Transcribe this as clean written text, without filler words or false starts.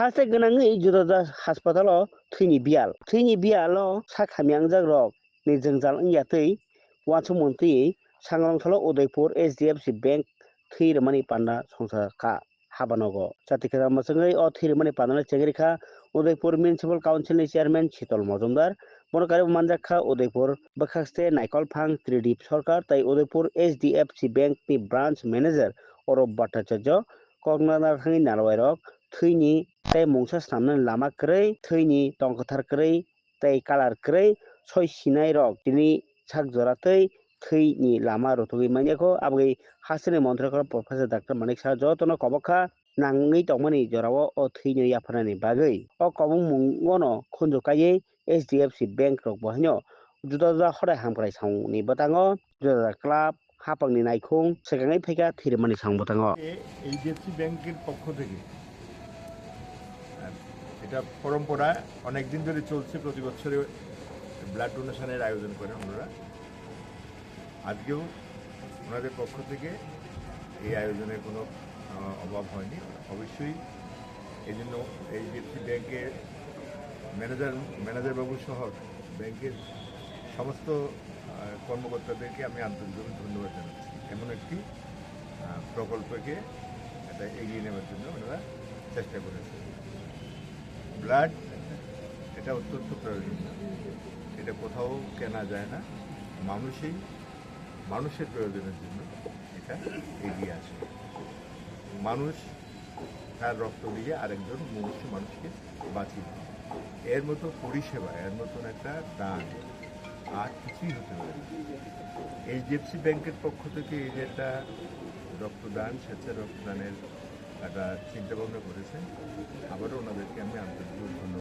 हासे गोनाङै जुदा हास्पातालाव थैनि बियालाव साखामियां रक नि जोंजाल इंयातै वानसु मोनतै सांग्रांथाल उदयपुर HDFC बैंक थैरमानि पान्डा संसार का हाबानगो जातिखा मसङै अ थैरमानि पान्डा चेंगरिखा उदयपुर म्युनिसिपल काउन्सिलनि चेयारमैन शीतल मजुमदार बनकारि मानजाखा उदयपुर बखास्ते नायकल फां त्रिदीप सरकार तै उदयपुर HDFC बैंक नि ब्रांच मैनेजर अरब भट्टाचार्य कक्राझार नालवायरक थैनि तै मुंसा स्नामनानै लामा क्रै थैनि टंकथार क्रै तै कालार क्रै सय सिनाय रक दिनै साक जरातै थैनि लामा रथगै मानियाखौ आबगै हासनि मन्त्रकर प्रफेसर डाक्टर मानिक साहा जतन कबखा नाङै तंमानि जराव अ थैनि याफानानि बागै अ कबुं मुंगनो खुनजुकायै HDFC बैंक रक बहायनो जुदा हदाय हामग्राय सावनि बाताङो जुदा क्लाब हापांनि नायखुं सेगाङै फैगा थैरमानि सां बाताङो HDFC ব্যাংকের পক্ষ থেকে এটা পরম্পরা অনেক দিন ধরে চলছে, প্রতি বছরে ব্লাড ডোনেশনের আয়োজন করেন ওনারা। আজকেও ওনাদের পক্ষ থেকে এই আয়োজনের কোনো অভাব হয়নি। অবশ্যই এই জন্য HDFC ব্যাংকের ম্যানেজারবাবু সহ ব্যাংকের সমস্ত কর্মকর্তাদেরকে আমি আন্তরিকভাবে ধন্যবাদ জানাচ্ছি। এমন একটি প্রকল্পকে এটা এগিয়ে নেওয়ার জন্য ওনারা চেষ্টা করেছে। ব্লাড এটা অত্যন্ত প্রয়োজনীয়, এটা কোথাও কেনা যায় না, মানুষের প্রয়োজনের জন্য এটা এগিয়ে আসে। মানুষ তার রক্ত দিয়ে আরেকজন মানুষকে বাঁচিয়ে দেয়। এর মতো পরিষেবা, এর মতন একটা দান আর কিছুই হতে পারে না। HDFC ব্যাংকের পক্ষ থেকে এই যে একটা রক্তদান, স্বেচ্ছা রক্তদানের একটা চিন্তাভাবনা করেছেন,